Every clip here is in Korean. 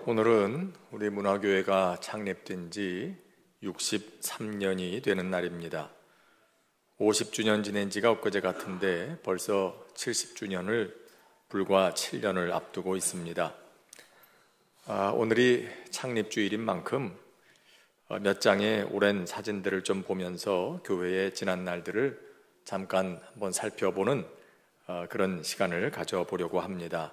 오늘은 우리 문화교회가 창립된 지 63년이 되는 날입니다. 50주년 지낸 지가 엊그제 같은데 벌써 70주년을 불과 7년을 앞두고 있습니다. 오늘이 창립주일인 만큼 몇 장의 오랜 사진들을 좀 보면서 교회의 지난 날들을 잠깐 한번 살펴보는 그런 시간을 가져보려고 합니다.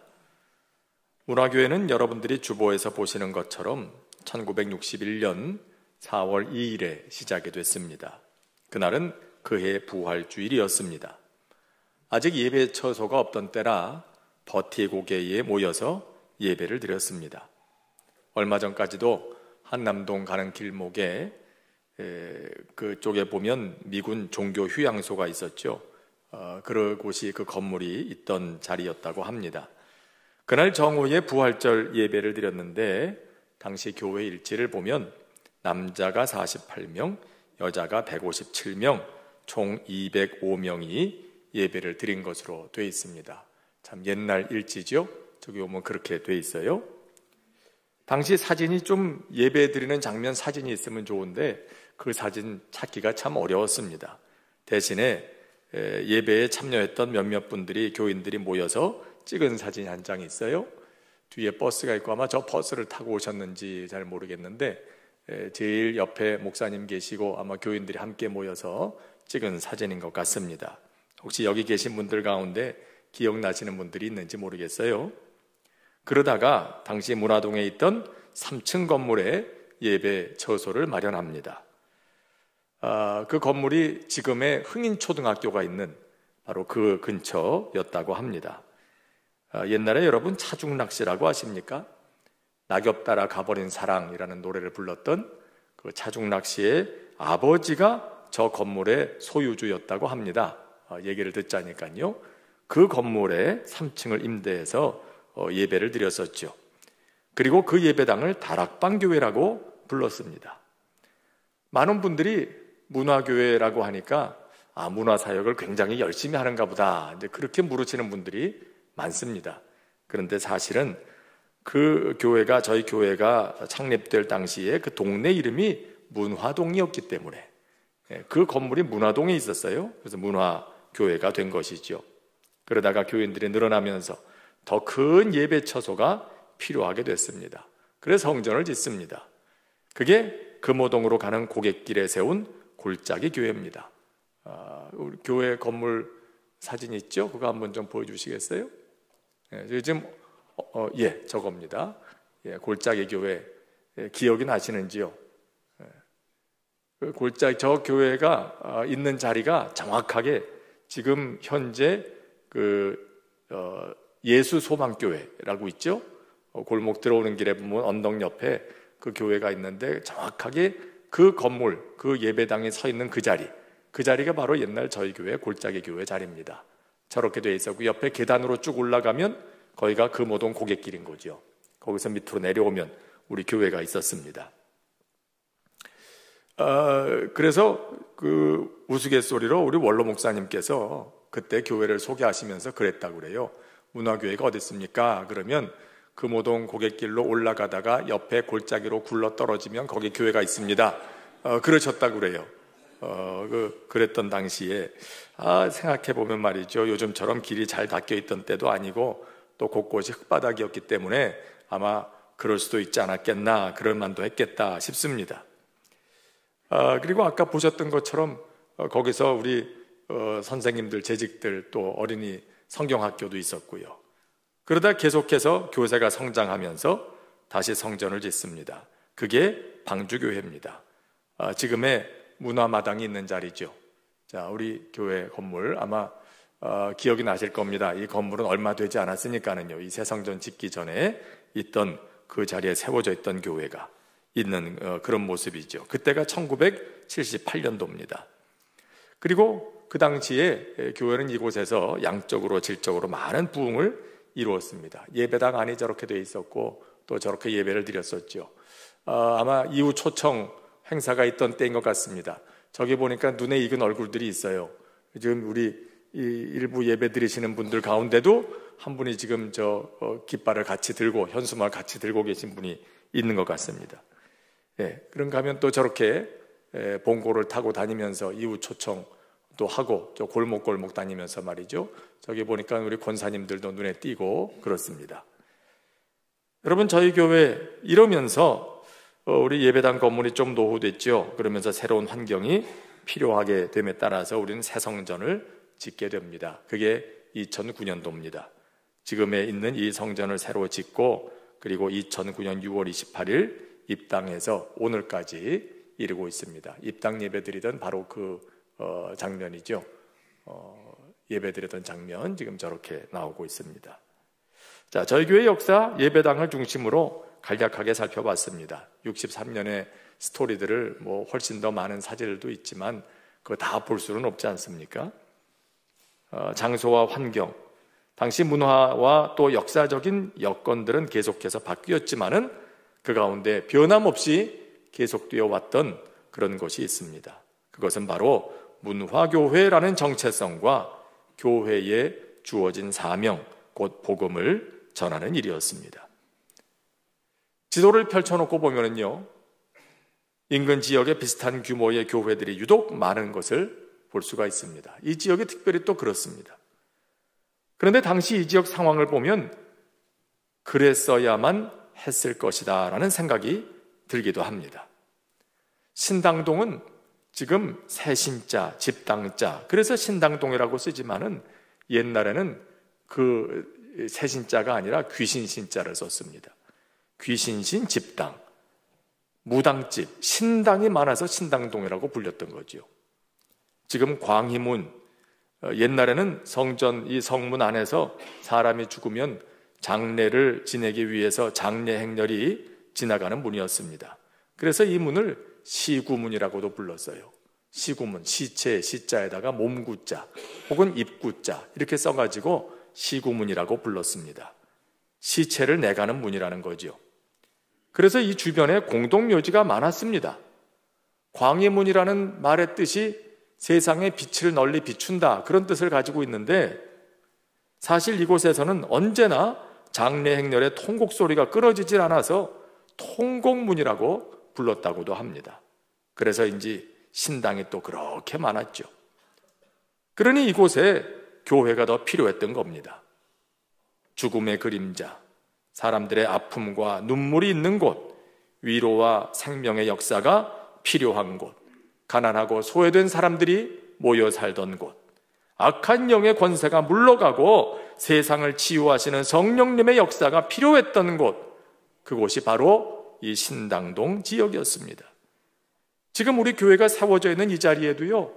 문화교회는 여러분들이 주보에서 보시는 것처럼 1961년 4월 2일에 시작이 됐습니다. 그날은 그해 부활주일이었습니다. 아직 예배 처소가 없던 때라 버티고개에 모여서 예배를 드렸습니다. 얼마 전까지도 한남동 가는 길목에 그쪽에 보면 미군 종교 휴양소가 있었죠. 그곳이 그 건물이 있던 자리였다고 합니다. 그날 정오에 부활절 예배를 드렸는데 당시 교회 일지를 보면 남자가 48명, 여자가 157명, 총 205명이 예배를 드린 것으로 되어 있습니다. 참 옛날 일지죠? 저기 보면 그렇게 되어 있어요. 당시 사진이 좀 예배 드리는 장면 사진이 있으면 좋은데 그 사진 찾기가 참 어려웠습니다. 대신에 예배에 참여했던 몇몇 분들이 교인들이 모여서 찍은 사진이 한 장이 있어요. 뒤에 버스가 있고 아마 저 버스를 타고 오셨는지 잘 모르겠는데 제일 옆에 목사님 계시고 아마 교인들이 함께 모여서 찍은 사진인 것 같습니다. 혹시 여기 계신 분들 가운데 기억나시는 분들이 있는지 모르겠어요. 그러다가 당시 문화동에 있던 3층 건물에 예배 처소를 마련합니다. 그 건물이 지금의 흥인초등학교가 있는 바로 그 근처였다고 합니다. 옛날에 여러분 차중락시라고 아십니까? 낙엽 따라 가버린 사랑이라는 노래를 불렀던 그 차중락시의 아버지가 저 건물의 소유주였다고 합니다. 얘기를 듣자니까요. 그 건물에 3층을 임대해서 예배를 드렸었죠. 그리고 그 예배당을 다락방교회라고 불렀습니다. 많은 분들이 문화교회라고 하니까 문화사역을 굉장히 열심히 하는가 보다 이제 그렇게 물으시는 분들이 많습니다. 그런데 사실은 그 교회가 저희 교회가 창립될 당시에 그 동네 이름이 문화동이었기 때문에 그 건물이 문화동에 있었어요. 그래서 문화교회가 된 것이죠. 그러다가 교인들이 늘어나면서 더 큰 예배 처소가 필요하게 됐습니다. 그래서 성전을 짓습니다. 그게 금호동으로 가는 고갯길에 세운 골짜기 교회입니다. 우리 교회 건물 사진 있죠? 그거 한번 좀 보여주시겠어요? 요즘 저겁니다. 골짜기 교회 기억이 나시는지요? 그 골짜기 저 교회가 있는 자리가 정확하게 지금 현재 예수소망교회라고 있죠? 골목 들어오는 길에 보면 언덕 옆에 그 교회가 있는데 정확하게 그 건물, 그 예배당에 서 있는 그 자리가 바로 옛날 저희 교회 골짜기 교회 자리입니다. 저렇게 돼 있었고 옆에 계단으로 쭉 올라가면 거기가 금호동 고갯길인 거죠. 거기서 밑으로 내려오면 우리 교회가 있었습니다. 그래서 그 우스갯소리로 우리 원로 목사님께서 그때 교회를 소개하시면서 그랬다고 그래요. 문화교회가 어디 있습니까? 그러면 금호동 고갯길로 올라가다가 옆에 골짜기로 굴러 떨어지면 거기 교회가 있습니다. 그러셨다고 그래요. 그랬던 당시에 생각해보면 말이죠. 요즘처럼 길이 잘 닦여 있던 때도 아니고 또 곳곳이 흙바닥이었기 때문에 아마 그럴 수도 있지 않았겠나 그럴 만도 했겠다 싶습니다. 그리고 아까 보셨던 것처럼 거기서 우리 선생님들, 재직들 또 어린이 성경학교도 있었고요. 그러다 계속해서 교세가 성장하면서 다시 성전을 짓습니다. 그게 방주교회입니다. 지금의 문화마당이 있는 자리죠. 자, 우리 교회 건물 아마 기억이 나실 겁니다. 이 건물은 얼마 되지 않았으니까는요. 이 새성전 짓기 전에 있던 그 자리에 세워져 있던 교회가 있는 그런 모습이죠. 그때가 1978년도입니다. 그리고 그 당시에 교회는 이곳에서 양적으로 질적으로 많은 부흥을 이루었습니다. 예배당 안이 저렇게 돼 있었고 또 저렇게 예배를 드렸었죠. 아마 이후 초청 행사가 있던 때인 것 같습니다. 저기 보니까 눈에 익은 얼굴들이 있어요. 지금 우리 이 일부 예배 드리시는 분들 가운데도 한 분이 지금 깃발을 같이 들고 현수막을 같이 들고 계신 분이 있는 것 같습니다. 예, 그런가 하면 또 저렇게 봉고를 타고 다니면서 이웃 초청도 하고 저 골목골목 다니면서 말이죠. 저기 보니까 우리 권사님들도 눈에 띄고 그렇습니다. 여러분, 저희 교회 이러면서 우리 예배당 건물이 좀 노후됐죠. 그러면서 새로운 환경이 필요하게 됨에 따라서 우리는 새 성전을 짓게 됩니다. 그게 2009년도입니다. 지금에 있는 이 성전을 새로 짓고 그리고 2009년 6월 28일 입당해서 오늘까지 이르고 있습니다. 입당 예배드리던 바로 그 장면이죠. 예배드리던 장면 지금 저렇게 나오고 있습니다. 자, 저희 교회 역사 예배당을 중심으로 간략하게 살펴봤습니다. 63년의 스토리들을 훨씬 더 많은 사진들도 있지만 그거 다 볼 수는 없지 않습니까? 장소와 환경, 당시 문화와 또 역사적인 여건들은 계속해서 바뀌었지만은 그 가운데 변함없이 계속되어 왔던 그런 것이 있습니다. 그것은 바로 문화교회라는 정체성과 교회에 주어진 사명, 곧 복음을 전하는 일이었습니다. 지도를 펼쳐놓고 보면은요, 인근 지역에 비슷한 규모의 교회들이 유독 많은 것을 볼 수가 있습니다. 이 지역이 특별히 또 그렇습니다. 그런데 당시 이 지역 상황을 보면 그랬어야만 했을 것이다 라는 생각이 들기도 합니다. 신당동은 지금 새신자, 집당자, 그래서 신당동이라고 쓰지만은 옛날에는 그 새신자가 아니라 귀신신자를 썼습니다. 귀신신 집당, 무당집, 신당이 많아서 신당동이라고 불렸던 거죠. 지금 광희문, 옛날에는 성전, 이 성문 안에서 사람이 죽으면 장례를 지내기 위해서 장례 행렬이 지나가는 문이었습니다. 그래서 이 문을 시구문이라고도 불렀어요. 시구문, 시체, 시자에다가 몸구자 혹은 입구자 이렇게 써가지고 시구문이라고 불렀습니다. 시체를 내가는 문이라는 거죠. 그래서 이 주변에 공동묘지가 많았습니다. 광해문이라는 말의 뜻이 세상에 빛을 널리 비춘다, 그런 뜻을 가지고 있는데 사실 이곳에서는 언제나 장례 행렬의 통곡 소리가 끊어지질 않아서 통곡문이라고 불렀다고도 합니다. 그래서인지 신당이 또 그렇게 많았죠. 그러니 이곳에 교회가 더 필요했던 겁니다. 죽음의 그림자, 사람들의 아픔과 눈물이 있는 곳, 위로와 생명의 역사가 필요한 곳, 가난하고 소외된 사람들이 모여 살던 곳, 악한 영의 권세가 물러가고 세상을 치유하시는 성령님의 역사가 필요했던 곳, 그곳이 바로 이 신당동 지역이었습니다. 지금 우리 교회가 세워져 있는 이 자리에도요,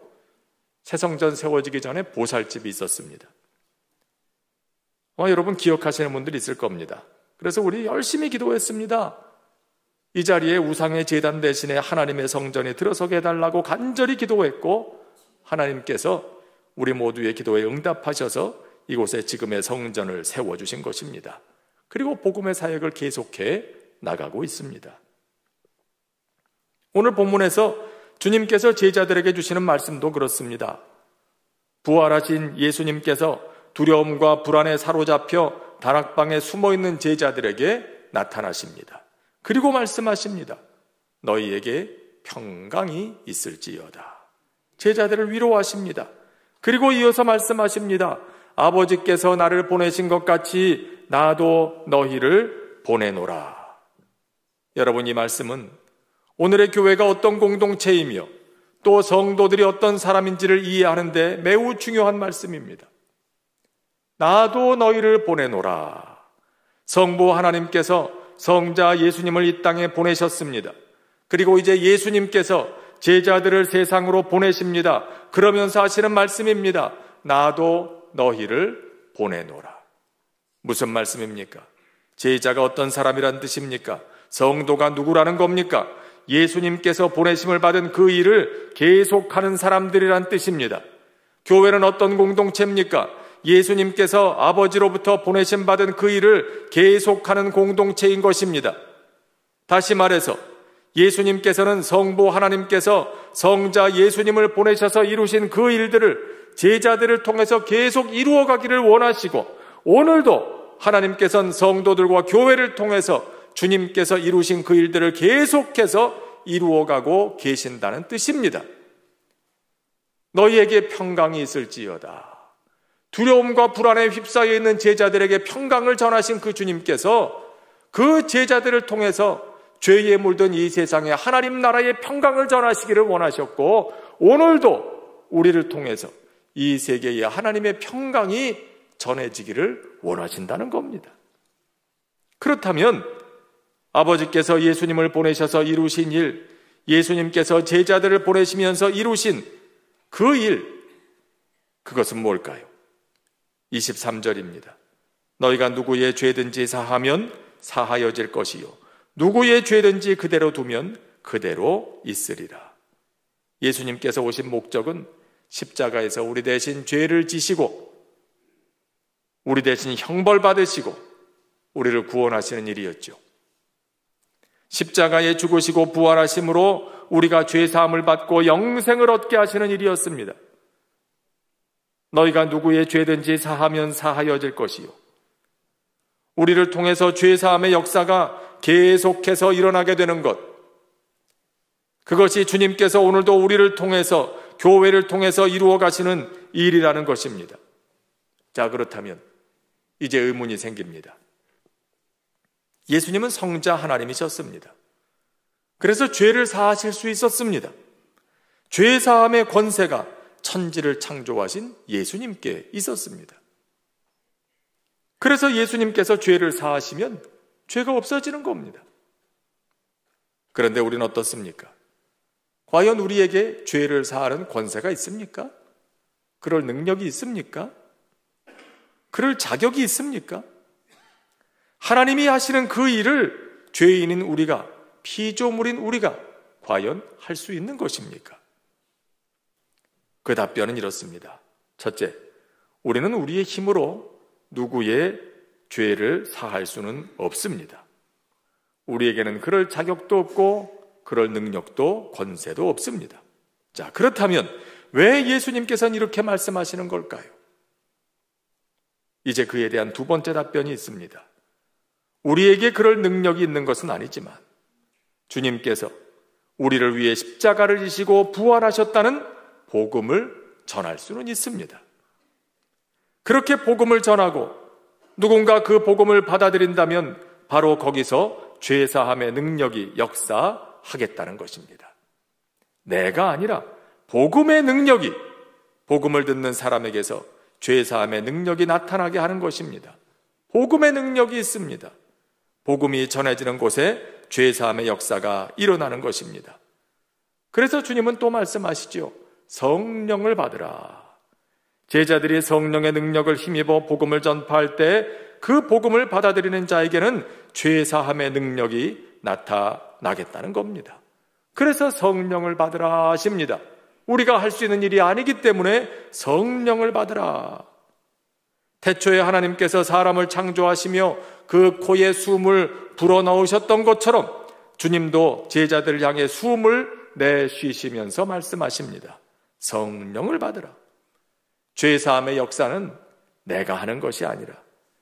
새성전 세워지기 전에 보살집이 있었습니다. 여러분 기억하시는 분들이 있을 겁니다. 그래서 우리 열심히 기도했습니다. 이 자리에 우상의 제단 대신에 하나님의 성전이 들어서게 해달라고 간절히 기도했고 하나님께서 우리 모두의 기도에 응답하셔서 이곳에 지금의 성전을 세워주신 것입니다. 그리고 복음의 사역을 계속해 나가고 있습니다. 오늘 본문에서 주님께서 제자들에게 주시는 말씀도 그렇습니다. 부활하신 예수님께서 두려움과 불안에 사로잡혀 다락방에 숨어있는 제자들에게 나타나십니다. 그리고 말씀하십니다. 너희에게 평강이 있을지어다. 제자들을 위로하십니다. 그리고 이어서 말씀하십니다. 아버지께서 나를 보내신 것 같이 나도 너희를 보내노라. 여러분, 이 말씀은 오늘의 교회가 어떤 공동체이며 또 성도들이 어떤 사람인지를 이해하는 데 매우 중요한 말씀입니다. 나도 너희를 보내노라. 성부 하나님께서 성자 예수님을 이 땅에 보내셨습니다. 그리고 이제 예수님께서 제자들을 세상으로 보내십니다. 그러면서 하시는 말씀입니다. 나도 너희를 보내노라. 무슨 말씀입니까? 제자가 어떤 사람이란 뜻입니까? 성도가 누구라는 겁니까? 예수님께서 보내심을 받은 그 일을 계속하는 사람들이란 뜻입니다. 교회는 어떤 공동체입니까? 예수님께서 아버지로부터 보내심 받은 그 일을 계속하는 공동체인 것입니다. 다시 말해서 예수님께서는 성부 하나님께서 성자 예수님을 보내셔서 이루신 그 일들을 제자들을 통해서 계속 이루어가기를 원하시고 오늘도 하나님께서는 성도들과 교회를 통해서 주님께서 이루신 그 일들을 계속해서 이루어가고 계신다는 뜻입니다. 너희에게 평강이 있을지어다. 두려움과 불안에 휩싸여 있는 제자들에게 평강을 전하신 그 주님께서 그 제자들을 통해서 죄에 물든 이 세상에 하나님 나라의 평강을 전하시기를 원하셨고, 오늘도 우리를 통해서 이 세계에 하나님의 평강이 전해지기를 원하신다는 겁니다. 그렇다면 아버지께서 예수님을 보내셔서 이루신 일, 예수님께서 제자들을 보내시면서 이루신 그 일, 그것은 뭘까요? 23절입니다. 너희가 누구의 죄든지 사하면 사하여질 것이요 누구의 죄든지 그대로 두면 그대로 있으리라. 예수님께서 오신 목적은 십자가에서 우리 대신 죄를 지시고 우리 대신 형벌 받으시고 우리를 구원하시는 일이었죠. 십자가에 죽으시고 부활하심으로 우리가 죄사함을 받고 영생을 얻게 하시는 일이었습니다. 너희가 누구의 죄든지 사하면 사하여질 것이요 우리를 통해서 죄사함의 역사가 계속해서 일어나게 되는 것, 그것이 주님께서 오늘도 우리를 통해서 교회를 통해서 이루어 가시는 일이라는 것입니다. 자, 그렇다면 이제 의문이 생깁니다. 예수님은 성자 하나님이셨습니다. 그래서 죄를 사하실 수 있었습니다. 죄 사함의 권세가 천지를 창조하신 예수님께 있었습니다. 그래서 예수님께서 죄를 사하시면 죄가 없어지는 겁니다. 그런데 우리는 어떻습니까? 과연 우리에게 죄를 사하는 권세가 있습니까? 그럴 능력이 있습니까? 그럴 자격이 있습니까? 하나님이 하시는 그 일을 죄인인 우리가, 피조물인 우리가 과연 할 수 있는 것입니까? 그 답변은 이렇습니다. 첫째, 우리는 우리의 힘으로 누구의 죄를 사할 수는 없습니다. 우리에게는 그럴 자격도 없고 그럴 능력도 권세도 없습니다. 자, 그렇다면 왜 예수님께서는 이렇게 말씀하시는 걸까요? 이제 그에 대한 두 번째 답변이 있습니다. 우리에게 그럴 능력이 있는 것은 아니지만 주님께서 우리를 위해 십자가를 지시고 부활하셨다는 복음을 전할 수는 있습니다. 그렇게 복음을 전하고 누군가 그 복음을 받아들인다면 바로 거기서 죄사함의 능력이 역사하겠다는 것입니다. 내가 아니라 복음의 능력이 복음을 듣는 사람에게서 죄사함의 능력이 나타나게 하는 것입니다. 복음의 능력이 있습니다. 복음이 전해지는 곳에 죄사함의 역사가 일어나는 것입니다. 그래서 주님은 또 말씀하시죠. 성령을 받으라. 제자들이 성령의 능력을 힘입어 복음을 전파할 때 그 복음을 받아들이는 자에게는 죄사함의 능력이 나타나겠다는 겁니다. 그래서 성령을 받으라 하십니다. 우리가 할 수 있는 일이 아니기 때문에 성령을 받으라. 태초에 하나님께서 사람을 창조하시며 그 코에 숨을 불어넣으셨던 것처럼 주님도 제자들을 향해 숨을 내쉬시면서 말씀하십니다. 성령을 받으라. 죄사함의 역사는 내가 하는 것이 아니라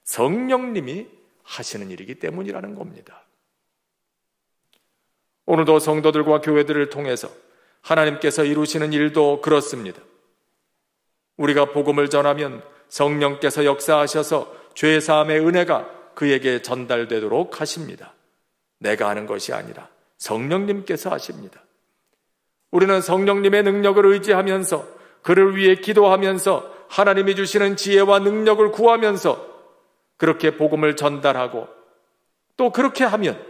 성령님이 하시는 일이기 때문이라는 겁니다. 오늘도 성도들과 교회들을 통해서 하나님께서 이루시는 일도 그렇습니다. 우리가 복음을 전하면 성령께서 역사하셔서 죄사함의 은혜가 그에게 전달되도록 하십니다. 내가 하는 것이 아니라 성령님께서 하십니다. 우리는 성령님의 능력을 의지하면서 그를 위해 기도하면서 하나님이 주시는 지혜와 능력을 구하면서 그렇게 복음을 전달하고 또 그렇게 하면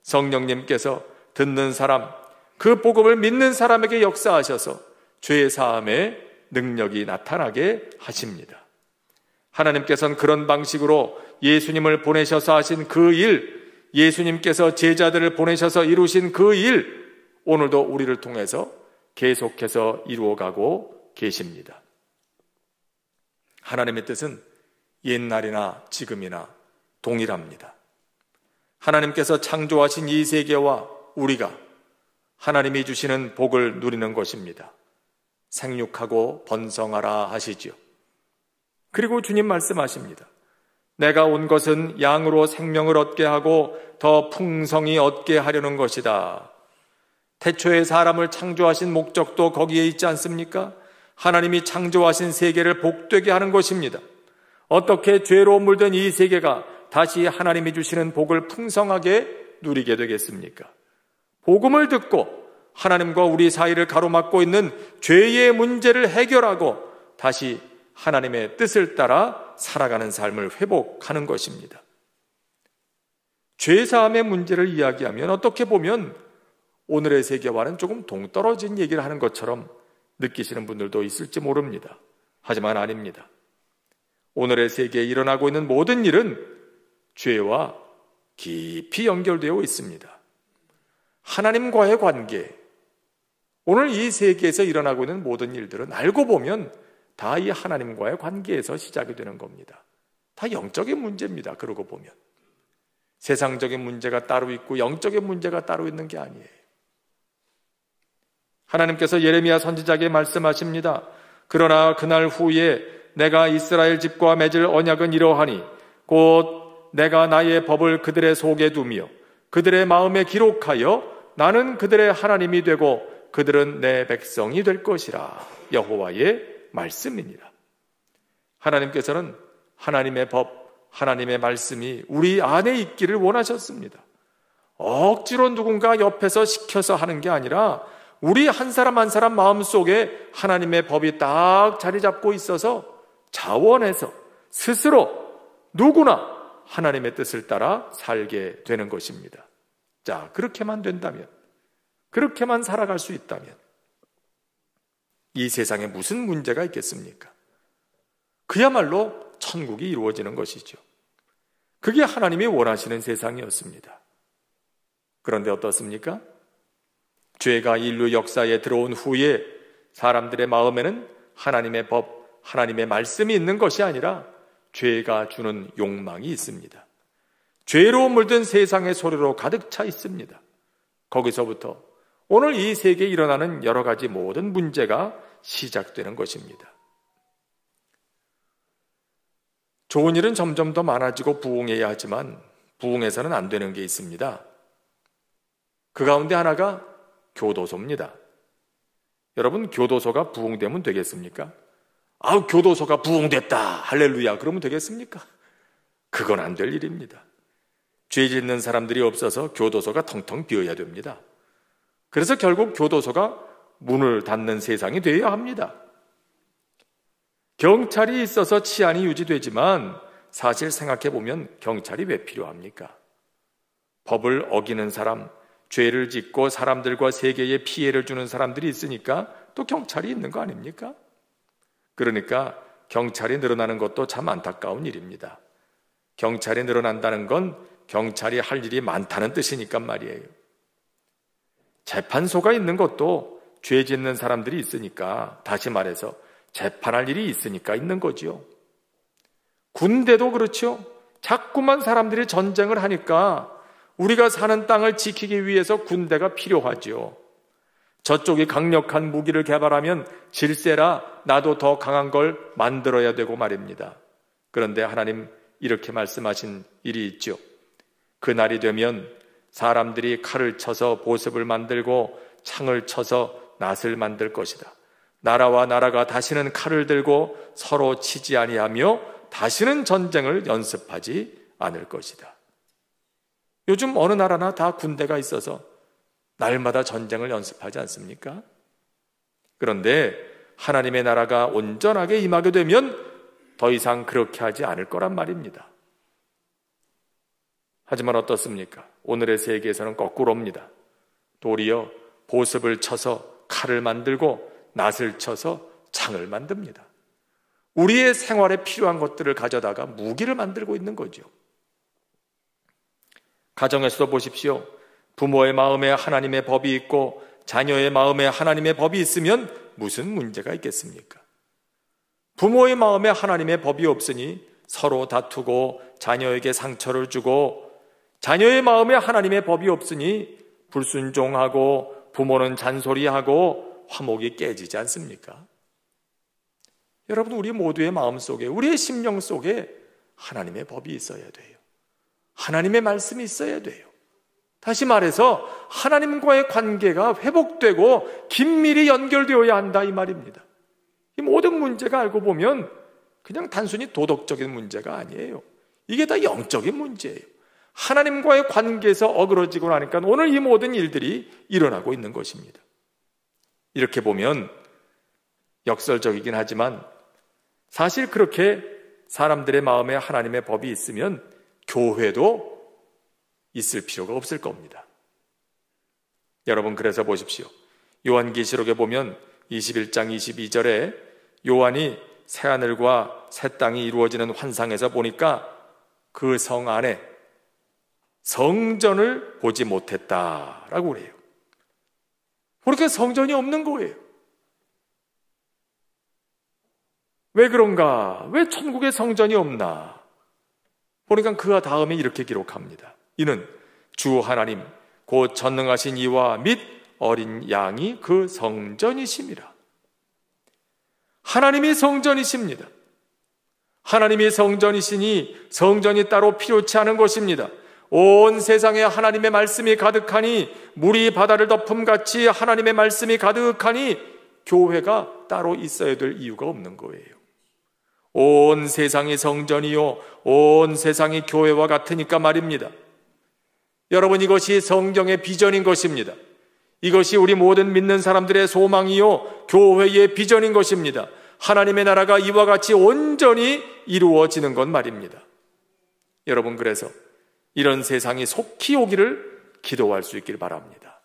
성령님께서 듣는 사람, 그 복음을 믿는 사람에게 역사하셔서 죄 사함의 능력이 나타나게 하십니다. 하나님께서는 그런 방식으로 예수님을 보내셔서 하신 그 일, 예수님께서 제자들을 보내셔서 이루신 그 일, 오늘도 우리를 통해서 계속해서 이루어가고 계십니다. 하나님의 뜻은 옛날이나 지금이나 동일합니다. 하나님께서 창조하신 이 세계와 우리가 하나님이 주시는 복을 누리는 것입니다. 생육하고 번성하라 하시지요. 그리고 주님 말씀하십니다. 내가 온 것은 양으로 생명을 얻게 하고 더 풍성히 얻게 하려는 것이다. 태초에 사람을 창조하신 목적도 거기에 있지 않습니까? 하나님이 창조하신 세계를 복되게 하는 것입니다. 어떻게 죄로 물든 이 세계가 다시 하나님이 주시는 복을 풍성하게 누리게 되겠습니까? 복음을 듣고 하나님과 우리 사이를 가로막고 있는 죄의 문제를 해결하고 다시 하나님의 뜻을 따라 살아가는 삶을 회복하는 것입니다. 죄사함의 문제를 이야기하면 어떻게 보면 오늘의 세계와는 조금 동떨어진 얘기를 하는 것처럼 느끼시는 분들도 있을지 모릅니다. 하지만 아닙니다. 오늘의 세계에 일어나고 있는 모든 일은 죄와 깊이 연결되어 있습니다. 하나님과의 관계, 오늘 이 세계에서 일어나고 있는 모든 일들은 알고 보면 다 이 하나님과의 관계에서 시작이 되는 겁니다. 다 영적인 문제입니다. 그러고 보면 세상적인 문제가 따로 있고 영적인 문제가 따로 있는 게 아니에요. 하나님께서 예레미야 선지자에게 말씀하십니다. 그러나 그날 후에 내가 이스라엘 집과 맺을 언약은 이러하니 곧 내가 나의 법을 그들의 속에 두며 그들의 마음에 기록하여 나는 그들의 하나님이 되고 그들은 내 백성이 될 것이라. 여호와의 말씀이니라. 하나님께서는 하나님의 법, 하나님의 말씀이 우리 안에 있기를 원하셨습니다. 억지로 누군가 옆에서 시켜서 하는 게 아니라 우리 한 사람 한 사람 마음속에 하나님의 법이 딱 자리 잡고 있어서 자원해서 스스로 누구나 하나님의 뜻을 따라 살게 되는 것입니다. 자, 그렇게만 된다면, 그렇게만 살아갈 수 있다면 이 세상에 무슨 문제가 있겠습니까? 그야말로 천국이 이루어지는 것이죠. 그게 하나님이 원하시는 세상이었습니다. 그런데 어떻습니까? 죄가 인류 역사에 들어온 후에 사람들의 마음에는 하나님의 법, 하나님의 말씀이 있는 것이 아니라 죄가 주는 욕망이 있습니다. 죄로 물든 세상의 소리로 가득 차 있습니다. 거기서부터 오늘 이 세계에 일어나는 여러 가지 모든 문제가 시작되는 것입니다. 좋은 일은 점점 더 많아지고 부흥해야 하지만 부흥해서는 안 되는 게 있습니다. 그 가운데 하나가 교도소입니다. 여러분, 교도소가 부흥되면 되겠습니까? 교도소가 부흥됐다, 할렐루야, 그러면 되겠습니까? 그건 안 될 일입니다. 죄 짓는 사람들이 없어서 교도소가 텅텅 비어야 됩니다. 그래서 결국 교도소가 문을 닫는 세상이 되어야 합니다. 경찰이 있어서 치안이 유지되지만 사실 생각해보면 경찰이 왜 필요합니까? 법을 어기는 사람, 죄를 짓고 사람들과 세계에 피해를 주는 사람들이 있으니까 또 경찰이 있는 거 아닙니까? 그러니까 경찰이 늘어나는 것도 참 안타까운 일입니다. 경찰이 늘어난다는 건 경찰이 할 일이 많다는 뜻이니까 말이에요. 재판소가 있는 것도 죄 짓는 사람들이 있으니까, 다시 말해서 재판할 일이 있으니까 있는 거지요. 군대도 그렇죠. 자꾸만 사람들이 전쟁을 하니까 우리가 사는 땅을 지키기 위해서 군대가 필요하죠. 저쪽이 강력한 무기를 개발하면 질세라 나도 더 강한 걸 만들어야 되고 말입니다. 그런데 하나님 이렇게 말씀하신 일이 있죠. 그날이 되면 사람들이 칼을 쳐서 보습을 만들고 창을 쳐서 낫을 만들 것이다. 나라와 나라가 다시는 칼을 들고 서로 치지 아니하며 다시는 전쟁을 연습하지 않을 것이다. 요즘 어느 나라나 다 군대가 있어서 날마다 전쟁을 연습하지 않습니까? 그런데 하나님의 나라가 온전하게 임하게 되면 더 이상 그렇게 하지 않을 거란 말입니다. 하지만 어떻습니까? 오늘의 세계에서는 거꾸로입니다. 도리어 보습을 쳐서 칼을 만들고 낫을 쳐서 창을 만듭니다. 우리의 생활에 필요한 것들을 가져다가 무기를 만들고 있는 거죠. 가정에서도 보십시오. 부모의 마음에 하나님의 법이 있고 자녀의 마음에 하나님의 법이 있으면 무슨 문제가 있겠습니까? 부모의 마음에 하나님의 법이 없으니 서로 다투고 자녀에게 상처를 주고, 자녀의 마음에 하나님의 법이 없으니 불순종하고 부모는 잔소리하고 화목이 깨지지 않습니까? 여러분, 우리 모두의 마음 속에, 우리의 심령 속에 하나님의 법이 있어야 돼요. 하나님의 말씀이 있어야 돼요. 다시 말해서 하나님과의 관계가 회복되고 긴밀히 연결되어야 한다 이 말입니다. 이 모든 문제가 알고 보면 그냥 단순히 도덕적인 문제가 아니에요. 이게 다 영적인 문제예요. 하나님과의 관계에서 어그러지고 나니까 오늘 이 모든 일들이 일어나고 있는 것입니다. 이렇게 보면 역설적이긴 하지만 사실 그렇게 사람들의 마음에 하나님의 법이 있으면 교회도 있을 필요가 없을 겁니다. 여러분, 그래서 보십시오. 요한계시록에 보면 21장 22절에 요한이 새하늘과 새 땅이 이루어지는 환상에서 보니까 그 성 안에 성전을 보지 못했다라고 그래요. 그렇게 성전이 없는 거예요. 왜 그런가? 왜 천국에 성전이 없나? 보니까 그가 다음에 이렇게 기록합니다. 이는 주 하나님 곧 전능하신 이와 및 어린 양이 그 성전이심이라. 하나님이 성전이십니다. 하나님이 성전이시니 성전이 따로 필요치 않은 것입니다. 온 세상에 하나님의 말씀이 가득하니 물이 바다를 덮음같이 하나님의 말씀이 가득하니 교회가 따로 있어야 될 이유가 없는 거예요. 온 세상이 성전이요 온 세상이 교회와 같으니까 말입니다. 여러분, 이것이 성경의 비전인 것입니다. 이것이 우리 모든 믿는 사람들의 소망이요 교회의 비전인 것입니다. 하나님의 나라가 이와 같이 온전히 이루어지는 것 말입니다. 여러분, 그래서 이런 세상이 속히 오기를 기도할 수 있길 바랍니다.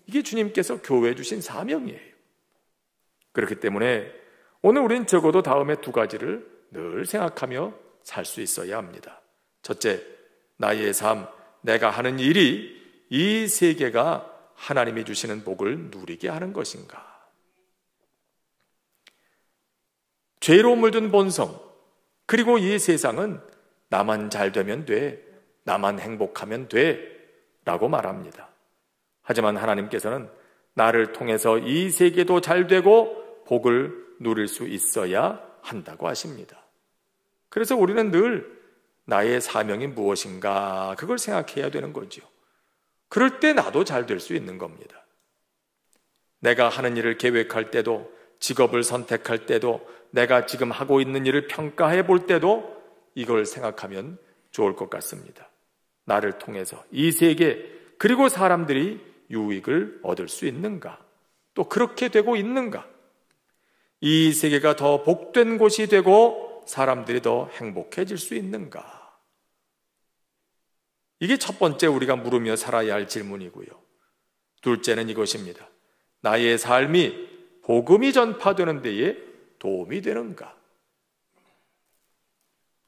이게 주님께서 교회에 주신 사명이에요. 그렇기 때문에 오늘 우린 적어도 다음에 두 가지를 늘 생각하며 살 수 있어야 합니다. 첫째, 나의 삶, 내가 하는 일이 이 세계가 하나님이 주시는 복을 누리게 하는 것인가? 죄로 물든 본성, 그리고 이 세상은 나만 잘 되면 돼, 나만 행복하면 돼 라고 말합니다. 하지만 하나님께서는 나를 통해서 이 세계도 잘 되고 복을 누릴 수 있어야 한다고 하십니다. 그래서 우리는 늘 나의 사명이 무엇인가 그걸 생각해야 되는 거죠. 그럴 때 나도 잘 될 수 있는 겁니다. 내가 하는 일을 계획할 때도, 직업을 선택할 때도, 내가 지금 하고 있는 일을 평가해 볼 때도 이걸 생각하면 좋을 것 같습니다. 나를 통해서 이 세계 그리고 사람들이 유익을 얻을 수 있는가? 또 그렇게 되고 있는가? 이 세계가 더 복된 곳이 되고 사람들이 더 행복해질 수 있는가? 이게 첫 번째 우리가 물으며 살아야 할 질문이고요. 둘째는 이것입니다. 나의 삶이 복음이 전파되는 데에 도움이 되는가?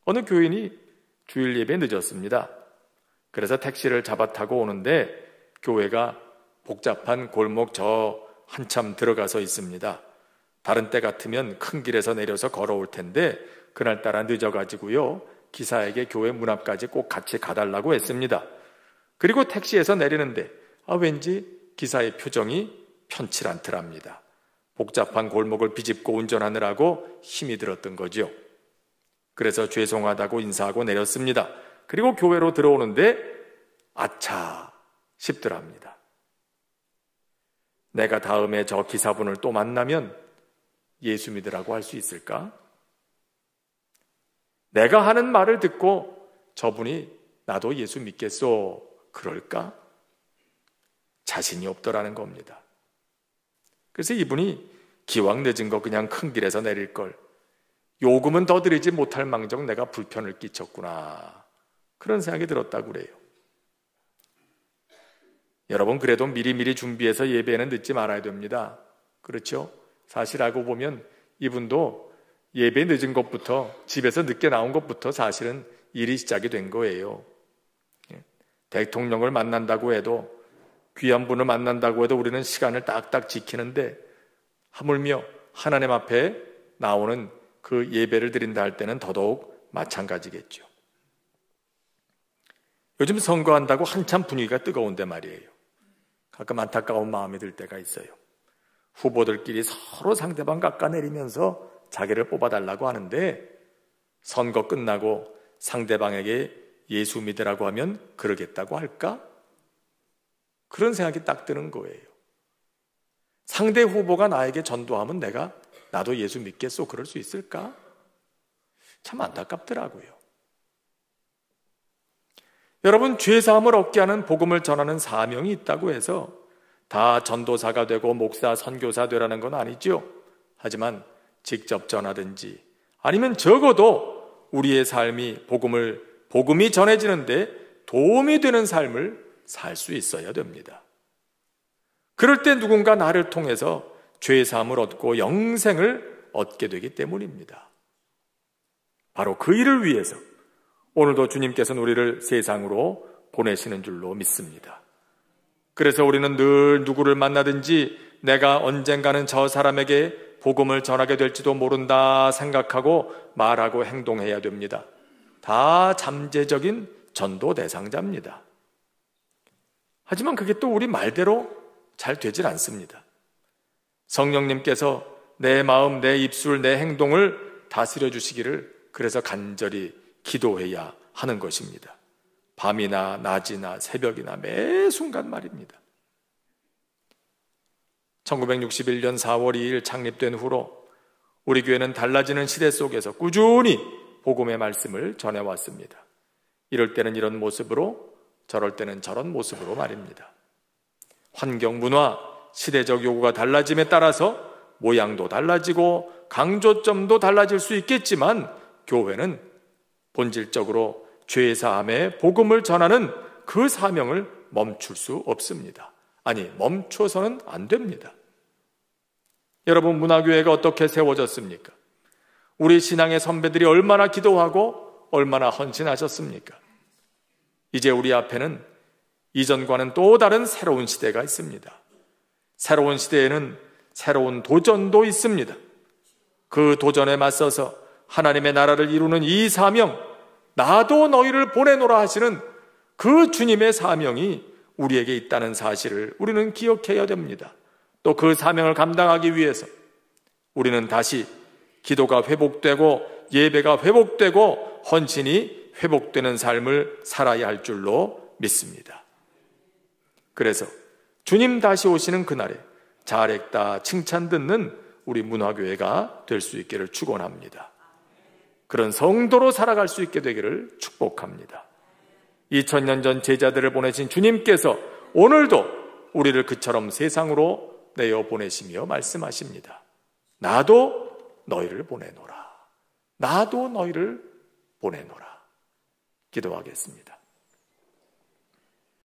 어느 교인이 주일 예배에 늦었습니다. 그래서 택시를 잡아 타고 오는데 교회가 복잡한 골목 저 한참 들어가서 있습니다. 다른 때 같으면 큰 길에서 내려서 걸어올 텐데 그날따라 늦어가지고요, 기사에게 교회 문 앞까지 꼭 같이 가달라고 했습니다. 그리고 택시에서 내리는데 왠지 기사의 표정이 편치 않더랍니다. 복잡한 골목을 비집고 운전하느라고 힘이 들었던 거죠. 그래서 죄송하다고 인사하고 내렸습니다. 그리고 교회로 들어오는데 아차 싶더랍니다. 내가 다음에 저 기사분을 또 만나면 예수 믿으라고 할 수 있을까? 내가 하는 말을 듣고 저분이 나도 예수 믿겠소 그럴까? 자신이 없더라는 겁니다. 그래서 이분이 기왕 늦은 거 그냥 큰 길에서 내릴 걸, 요금은 더 드리지 못할 망정 내가 불편을 끼쳤구나, 그런 생각이 들었다고 그래요. 여러분, 그래도 미리미리 준비해서 예배에는 늦지 말아야 됩니다. 그렇죠? 사실 알고 보면 이분도 예배 늦은 것부터, 집에서 늦게 나온 것부터 사실은 일이 시작이 된 거예요. 대통령을 만난다고 해도, 귀한 분을 만난다고 해도 우리는 시간을 딱딱 지키는데 하물며 하나님 앞에 나오는 그 예배를 드린다 할 때는 더더욱 마찬가지겠죠. 요즘 선거한다고 한참 분위기가 뜨거운데 말이에요. 가끔 안타까운 마음이 들 때가 있어요. 후보들끼리 서로 상대방 깎아내리면서 자기를 뽑아달라고 하는데 선거 끝나고 상대방에게 예수 믿으라고 하면 그러겠다고 할까? 그런 생각이 딱 드는 거예요. 상대 후보가 나에게 전도하면 나도 예수 믿겠소? 그럴 수 있을까? 참 안타깝더라고요. 여러분, 죄사함을 얻게 하는 복음을 전하는 사명이 있다고 해서 다 전도사가 되고 목사, 선교사 되라는 건 아니죠. 하지만 직접 전하든지 아니면 적어도 우리의 삶이 복음이 전해지는데 도움이 되는 삶을 살 수 있어야 됩니다. 그럴 때 누군가 나를 통해서 죄사함을 얻고 영생을 얻게 되기 때문입니다. 바로 그 일을 위해서 오늘도 주님께서는 우리를 세상으로 보내시는 줄로 믿습니다. 그래서 우리는 늘 누구를 만나든지 내가 언젠가는 저 사람에게 복음을 전하게 될지도 모른다 생각하고 말하고 행동해야 됩니다. 다 잠재적인 전도 대상자입니다. 하지만 그게 또 우리 말대로 잘 되질 않습니다. 성령님께서 내 마음, 내 입술, 내 행동을 다스려 주시기를 그래서 간절히 기도해야 하는 것입니다. 밤이나 낮이나 새벽이나 매 순간 말입니다. 1961년 4월 2일 창립된 후로 우리 교회는 달라지는 시대 속에서 꾸준히 복음의 말씀을 전해왔습니다. 이럴 때는 이런 모습으로, 저럴 때는 저런 모습으로 말입니다. 환경, 문화, 시대적 요구가 달라짐에 따라서 모양도 달라지고 강조점도 달라질 수 있겠지만 교회는 본질적으로 죄사함의 복음을 전하는 그 사명을 멈출 수 없습니다. 아니, 멈춰서는 안 됩니다. 여러분, 문화교회가 어떻게 세워졌습니까? 우리 신앙의 선배들이 얼마나 기도하고 얼마나 헌신하셨습니까? 이제 우리 앞에는 이전과는 또 다른 새로운 시대가 있습니다. 새로운 시대에는 새로운 도전도 있습니다. 그 도전에 맞서서 하나님의 나라를 이루는 이 사명, 나도 너희를 보내노라 하시는 그 주님의 사명이 우리에게 있다는 사실을 우리는 기억해야 됩니다. 또 그 사명을 감당하기 위해서 우리는 다시 기도가 회복되고 예배가 회복되고 헌신이 회복되는 삶을 살아야 할 줄로 믿습니다. 그래서 주님 다시 오시는 그날에 잘했다 칭찬 듣는 우리 문화교회가 될 수 있기를 축원합니다. 그런 성도로 살아갈 수 있게 되기를 축복합니다. 2000년 전 제자들을 보내신 주님께서 오늘도 우리를 그처럼 세상으로 내어 보내시며 말씀하십니다. 나도 너희를 보내노라. 나도 너희를 보내노라. 기도하겠습니다.